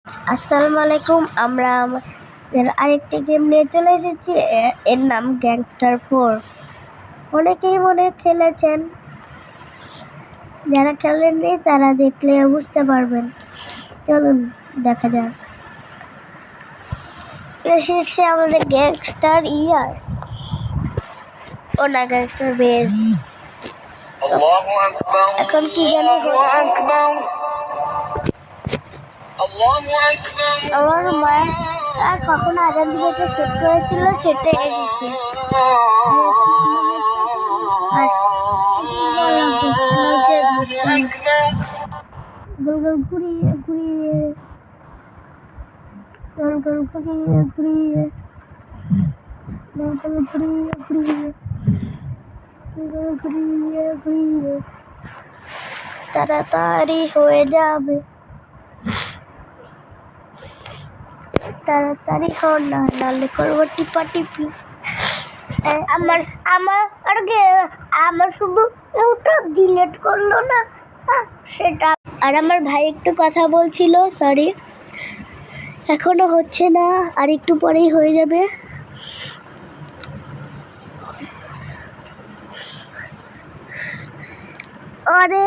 আসসালামু আলাইকুম। আমরা আমাদের আরেকটি গেম নিয়ে চলে এসেছি। এর নাম গ্যাংস্টার 4। অনেকেই মনে খেলেছেন, যারা খেলেননি তারা দেখলে বুঝতে পারবেন। চলুন দেখা যাক। এসেছে আমাদের গ্যাংস্টার ইয়ার, ও না গ্যাংস্টার বেস। এখন কি জানি আমার মা কখন আজান দিতে সেট করেছিল সেটাই এসেছে। গোল গোল ঘুরিয়ে ঘুরিয়ে গোল গোল ঘুরিয়ে ঘুরিয়ে গোল গোল ঘুরিয়ে ঘুরিয়ে গোল ঘুরিয়ে ঘুরিয়ে তাড়াতাড়ি হয়ে যাবে, তাড়াতাড়ি হও না, নাহলে করবো টিপা টিপি। আমার আমার আমার শুধু ওটা ডিলিট করলো না সেটা। আর আমার ভাই একটু কথা বলছিল, সরি, এখনো হচ্ছে না, আর একটু পরেই হয়ে যাবে। আরে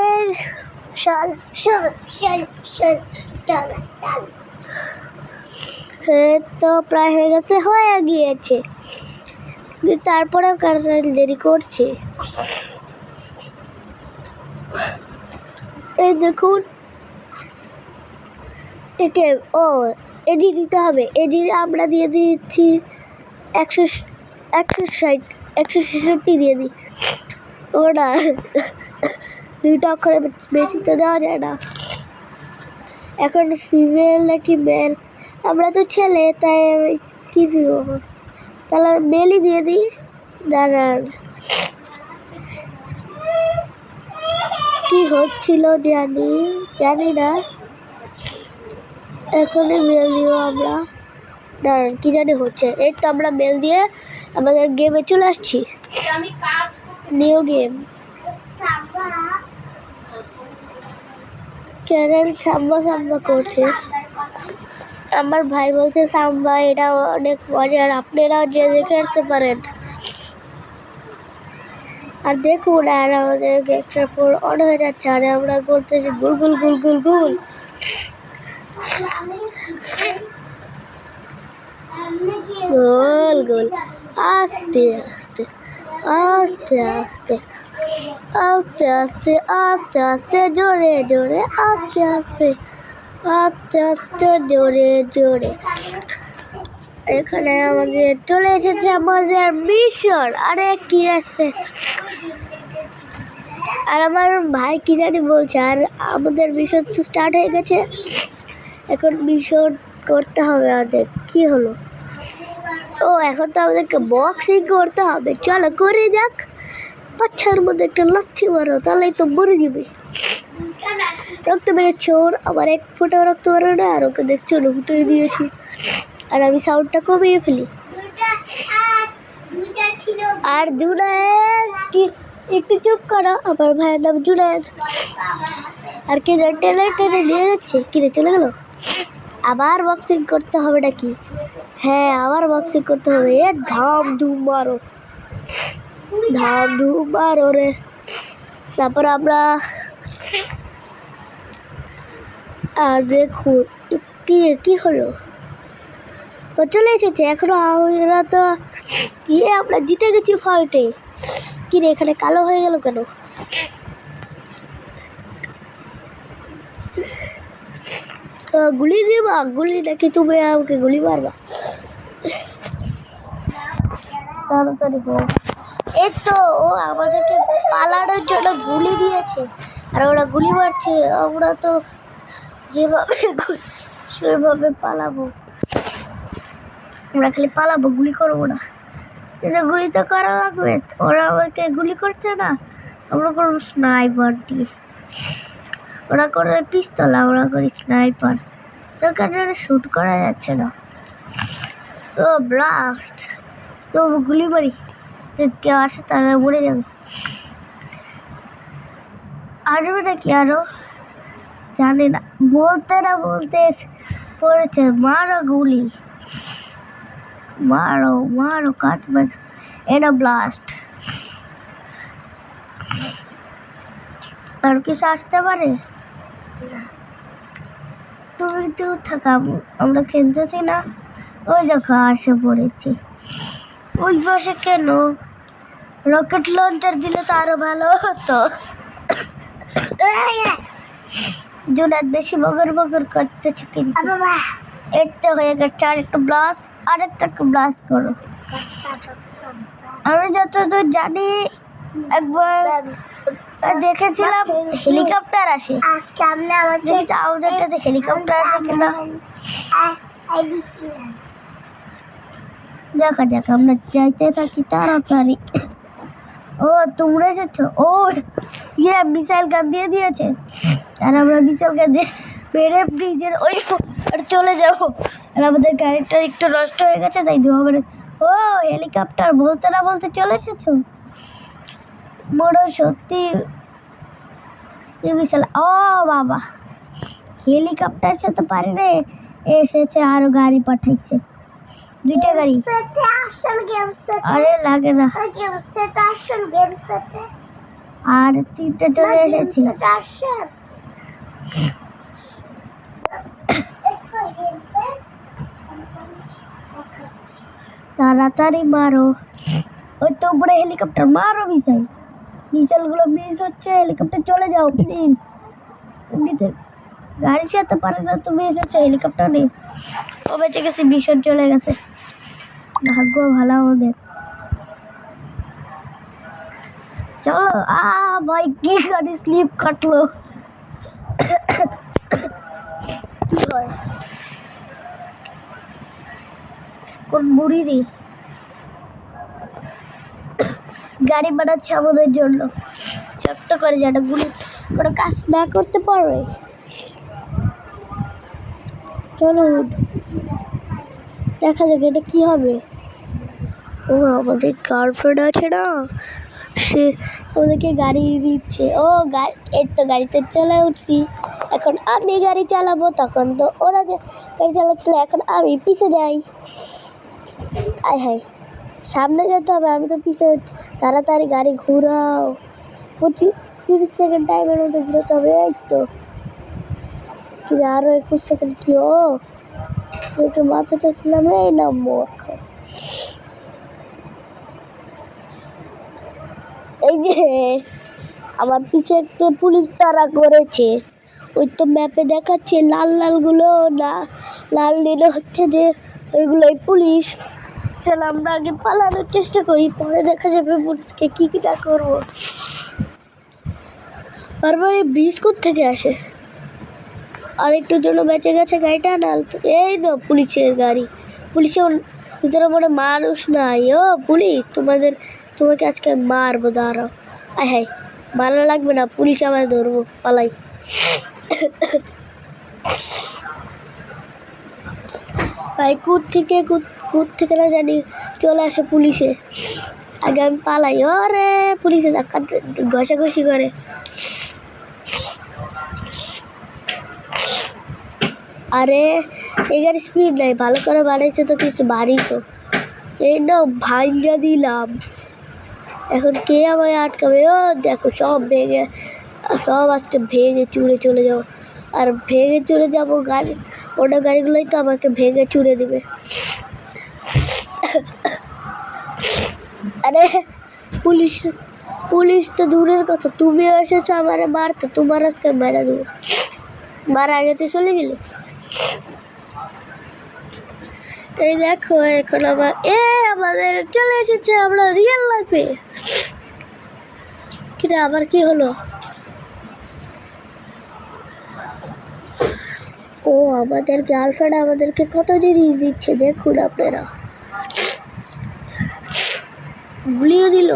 শাল শাল শাল শাল টাল টাল। তো প্রায় হয়ে গেছে, হয়ে গিয়েছে, তারপরেও দেরি করছে। এই দেখুন, একে এডি দিতে হবে। এডি আমরা দিয়ে দিচ্ছি 160 166 দিয়ে দিই। ওটা 2টা অক্ষরে বেশি তো দেওয়া যায় না। এখন ফিমেল নাকি মেল, আমরা তো ছেলে, তাই কি দিব, তাহলে মেলই দিয়ে দিই। দাঁড়ান, কি হচ্ছিল জানি না, এখনই মেল দিব আমরা। দাঁড়ান, কি জানি হচ্ছে। এই তো আমরা মেল দিয়ে আমাদের গেমে চলে আসছি। নিউ গেম ক্যারেল সাম্বা করছে। আমার ভাই বলছে সাম্বা এটা অনেক মজার, আপনারাও যে দেখে আসতে পারেন। আর দেখুন, আর আমাদের গ্যাংস্টার 4 অন হয়ে যাচ্ছে, আর আমরা করতেছি গুল গুল গুল গুল গুল। গোল গোল, আস্তে আস্তে আস্তে আস্তে আস্তে আস্তে আস্তে আস্তে জোরে জোরে আস্তে আস্তে আস্তে আস্তে জোরে জোরে। এখানে আমাদের চলে এসেছে আমাদের মিশন। আরে কি আছে, আর আমার ভাই কি জানি বলছে। আর আমাদের মিশন তো স্টার্ট হয়ে গেছে, এখন মিশন করতে হবে আমাদের। কি হলো, এখন তো আমাদেরকে বক্সিং করতে হবে। চলো করে যাক। পাচ্ছার মধ্যে একটা লাথি মারো, তাহলেই তো মরে যাবে। রক্ত বেরোচ্ছে ওর, আবার 1 ফোঁটা রক্ত বেরো না, আর ওকে দেখছো ঢুকতেই দিয়েছি। আর আমি সাউন্ডটা কমিয়ে ফেলি। আর জুনায়েদ, কি একটু চুপ করো, আমার ভাইয়ের নাম জুনায়েদ। আর কে টেনে টেনে নিয়ে যাচ্ছে, কিনে চলে গেল। আবার বক্সিং করতে হবে নাকি? হ্যাঁ, আবার বক্সিং করতে হবে। ধাম ধুম মারো, ধাম ধুম মারো রে। তারপর আমরা আর দেখুন কি হলো, তো চলে এসেছে। এখনো আমরা তো আমরা জিতে গেছি ফাইটে। কিরে এখানে কালো হয়ে গেল কেন? তো গুলি দিবা, গুলি নাকি তুমি আমাকে গুলি মারবা? তাড়াতাড়ি হোক। এই তো ও আমাদেরকে পালানোর জন্য গুলি দিয়েছে, আর ওরা গুলি মারছে। আমরা তো যেভাবে সেভাবে পালাবো, আমরা খালি পালাবো, গুলি করবো না। কিন্তু গুলি তো করা লাগবে, ওরা আমাকে গুলি করছে না, আমরা করবো স্নাইপার দিয়ে। ওরা করে পিস্তল, আমরা করি স্নাইপার। তো কেন শুট করা যাচ্ছে না? তো ব্লাস্ট, তো গুলি মারি, কেউ আসে তাহলে মরে যাবে। আসবে নাকি আরো জানি না, বলতে না বলতে পড়েছে, মারো গুলি, মারো মারো, কাটবে। এটা ব্লাস্ট। আর কিছু আসতে পারে? তুমি তো থাকা, আমরা খেলতেছি না। ওই দেখো আসে পড়েছি। ওই বসে কেন? রকেট লঞ্চার দিলে তো আরো ভালো হতো। জুনাদ বেশি বগর বগর করতেছে কিন্তু। একটা হয়ে গেছে, আরেকটা ব্লাস্ট, আরেকটা ব্লাস্ট করো। আমি যতদূর জানি একবার দেখেছিলাম হেলিকপ্টার আসে। আমাদের হেলিকপ্টার আসে কিনা দেখা যাক, আমরা যাইতে থাকি তাড়াতাড়ি। ও তোমরা এসেছো? ও ইয়ে মিসাইল গান দিয়ে দিয়েছে, আর আমরা মিসাইল গান দিয়ে বেড়ে ব্রিজের ওই চলে যাবো। আর আমাদের গাড়িটা একটু নষ্ট হয়ে গেছে, তাই ধোয়া বেড়ে। ও হেলিকপ্টার বলতে না বলতে চলে এসেছো, বড় সত্যি মিসাইল। ও বাবা, হেলিকপ্টার সাথে পারি রে, এসেছে আরো গাড়ি পাঠাইছে, দুইটা গাড়ি। আরে লাগে না, আর তিনটে চলে এসেছি। তাড়াতাড়ি মারো, ওই তো উপরে হেলিকপ্টার, মারো মিসাইল। মিসাইল গুলো মিস হচ্ছে, হেলিকপ্টার চলে যাও প্লিজ। এমনিতে গাড়ির সাথে পারে না, তুমি এসেছো হেলিকপ্টার নেই। ও বেঁচে গেছে, মিশন চলে গেছে, ভাগ্য ভালো আমাদের। চলো। ভাই কি গাড়ি স্লিপ কাটলো। কোন বুড়ি রে গাড়ি বানাচ্ছে আমাদের জন্য, শক্ত করে যেটা গুলি কোনো কাজ না করতে পারবে। চলো দেখা যাক এটা কি হবে। ও আমাদের গার্লফ্রেন্ড আছে না, সে ওদেরকে গাড়ি দিচ্ছে। ও এই তো গাড়িতে চলে উঠছি, এখন আমি গাড়ি চালাবো। তখন তো ওরা যে গাড়ি চালাচ্ছিল, এখন আমি পিছে যাই। আয় হায়, সামনে যেতে হবে, আমি তো পিছে। তাড়াতাড়ি গাড়ি ঘুরাও, 30 সেকেন্ড টাইমের মধ্যে ঘুরাতে হবে। এই তো কি আরো 21 সেকেন্ড। কি ও একটু মাথা চাচ্ছিলাম, এই নামবো। এই যে আমার পিছে একটা পুলিশ তাড়া করেছে, ওই তো ম্যাপে দেখাচ্ছে লাল লাল গুলো, না লাল নীল হচ্ছে যে ওইগুলোই পুলিশ। চল আমরা আগে পালানোর চেষ্টা করি, পরে দেখা যাবে পুলিশকে কি কিটা করবো। বারবার এই ব্রিজ থেকে আসে। আর একটুর জন্য বেঁচে গেছে গাড়িটা, না এই তো পুলিশের গাড়ি। পুলিশের ভিতরে মনে মানুষ নাই। ও পুলিশ, তোমাকে আজকে মারবো, দাঁড়াও। আয় হায়, মারা লাগবে না, পুলিশ আমার ধরবো, পালাই। ভাই কুদ থেকে না জানি চলে আসে পুলিশে, আগে আমি পালাই। ওরে পুলিশে ধাক্কা ঘষাঘষি করে। আরে এই গাড়ি স্পিড নাই, ভালো করে বানাইছে তো কিছু বাড়ি তো। এই না ভাঙ্গা দিলাম, এখন কে আমায় আটকাবে? ও দেখো সব আজকে ভেঙে চুরে চলে যাবো। আর ভেঙে চুরে যাবো গাড়ি, ওটা গাড়িগুলোই তো আমাকে ভেঙে চুরে দেবে। আরে পুলিশ তো দূরের কথা, তুমি এসেছো আমারে মারতে, তোমার আজকে মেরে দেবো। মার আগেতে চলে গেল। এই দেখো এখন আমাদের চলে এসেছে, আমরা রিয়েল লাইফে। কিরে আবার কি হলো? ও আমাদের গার্লফ্রেন্ড আমাদেরকে কত জিনিস দিচ্ছে, দেখুন আপনারা। গুলিও দিল,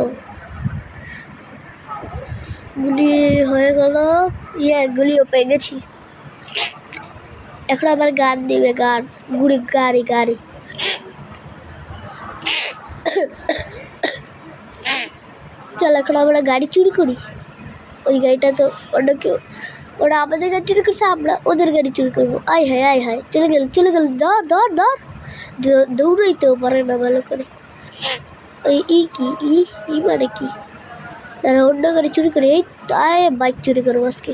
গুলি হয়ে গেল। গুলিও পেয়ে গেছি। এখন আবার গান দিবে, গাড়ি। চল এখন আমরা গাড়ি চুরি করি। ওই গাড়িটা তো অন্য কেউ ওরা আমাদের গাড়ি চুরি করছে, আমরা ওদের গাড়ি চুরি করবো। আয় হায় চলে গেল ধর দৌড়াইতেও পারে না ভালো করে। ওই ই মানে কি, তারা অন্য গাড়ি চুরি করে। এই আয় বাইক চুরি করবো আজকে।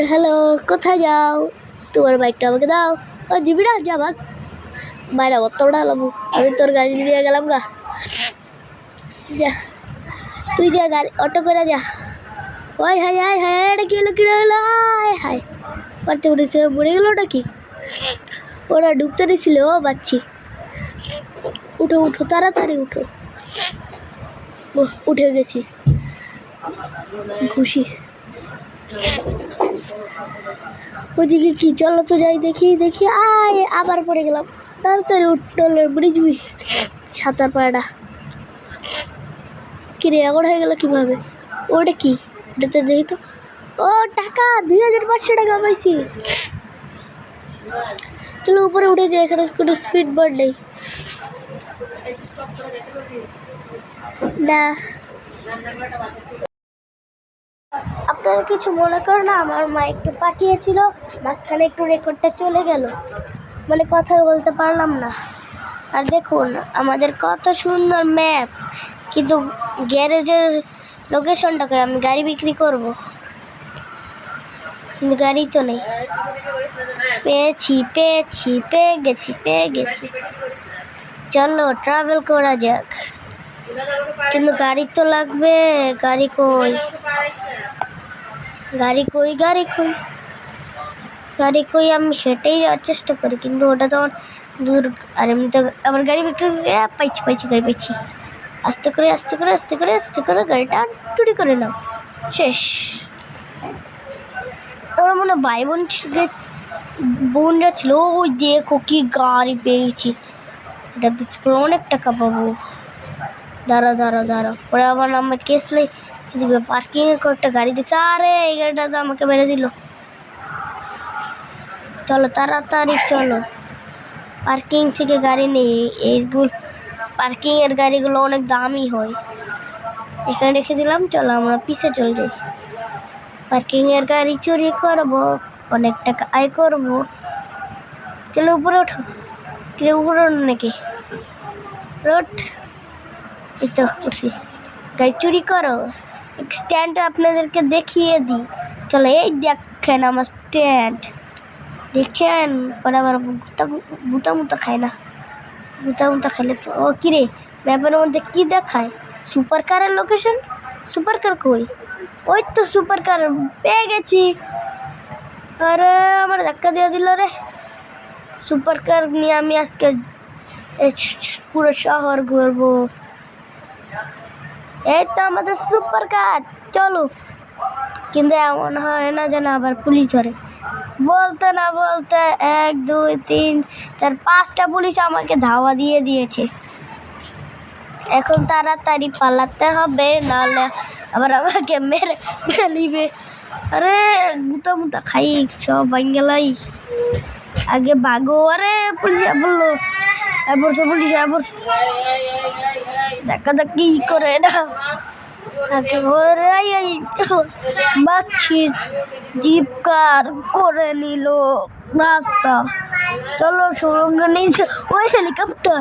হ্যালো, কোথায় যাও? তোমার বাইকটা আমাকে দাও। ও দিবি না, যা ভাগ। বাইরে অত উড়ালাম, আমি তোর গাড়ি নিয়ে গেলাম গা। যা তুই যা, গাড়ি অটো করে যা। ওই হাই এটা কি হলো, হায় পারতে উঠেছে, মরে গেল ওটা কি? ওরা ডুবতে দিয়েছিল। ও বাচ্চি, উঠো তাড়াতাড়ি উঠো। উঠে গেছি, খুশি। ওইদিকে কি, চলো তো যাই দেখি। আয় আবার পড়ে গেলাম। তাড়াতাড়ি উঠলো ব্রিজ, সাঁতার পাড়া। কিরে এমন হয়ে গেল কিভাবে? ওটা কি, ওটাতে দেখি তো। ও টাকা, 2500 টাকা পাইছি। চলো উপরে উঠে যাই, এখানে কোনো স্পিড বোর্ড নেই না। আপনারা কিছু মনে করো না, আমার মা একটু পাঠিয়েছিল, মাঝখানে একটু রেকর্ডটা চলে গেল, মানে কথা বলতে পারলাম না। আর দেখুন আমাদের কত সুন্দর ম্যাপ, কিন্তু গ্যারেজের লোকেশনটাকে আমি গাড়ি বিক্রি করব, কিন্তু গাড়ি তো নেই। পেয়ে গেছি। চলো ট্রাভেল করা যাক, কিন্তু গাড়ি তো লাগবে। গাড়ি কই? আমি হেঁটেই যাওয়ার চেষ্টা করি, কিন্তু ওটা তো আমার দূর। আর এমনি তো আমার গাড়ি বিক্রি পাইছি গাড়ি পাইছি। আস্তে করে গাড়িটা চুরি করে নাও, শেষ। ওরা মনে ভাই বোনরা ছিল। ওই দেখো কি গাড়ি পেয়েছি, এটা বিক্রি করে অনেক টাকা পাবো। দাঁড়া পরে আবার আমার কেস দিবে। পার্কিং এ একটা গাড়ি দেখছে, আরে এই গাড়িটা তো আমাকে মেরে দিল। চলো তাড়াতাড়ি চলো, পার্কিং থেকে গাড়ি নেই। এইগুলো পার্কিং এর গাড়িগুলো অনেক দামি হয়। এখানে রেখে দিলাম, চলো আমরা পিছে চলে যাই। পার্কিং এর গাড়ি চুরি করবো, অনেক টাকা আয় করবো। চলো উপরে ওঠো। উপরে নাকি রোড? এই তো উঠছি। গাড়ি চুরি করো, স্ট্যান্ড আপনাদেরকে দেখিয়ে দিই। চলো এই দেখেন আমার স্ট্যান্ড, দেখছেন? পরে আবার গুতা খায় না, গুতা খাইলে তো। ও কিরে, ম্যাপের মধ্যে কি দেখায়? সুপার কারের লোকেশন। সুপার কার কই? ওই তো সুপার কার, পেয়ে গেছি। আরে আমার ধাক্কা দিয়ে দিল রে। সুপার কার নিয়ে আমি আজকে পুরো শহর ঘুরবো। এই তো আমাদের সুপার কার, চলো। কিন্তু এমন হয় না যেন আবার পুলিশ ধরে। বলতে 1 2 3 4 5টা পুলিশ আমাকে ধাওয়া দিয়ে দিয়েছে। এখন তাড়াতাড়ি পালাতে হবে, নাহলে আবার আমাকে মেরে ফেলিবে। আরে গুতা খাই সব বাঙ্গালাই, আগে ভাগো। আরে পুলিশ বললো, ধাক্কি করে না। বাচ্চি জিপ কার করে নিল রাস্তা। চলো সুরঙ্গ নিচে, ওই হেলিকপ্টার।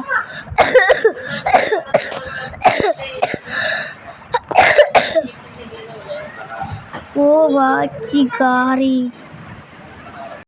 ও ভাই কি গাড়ি!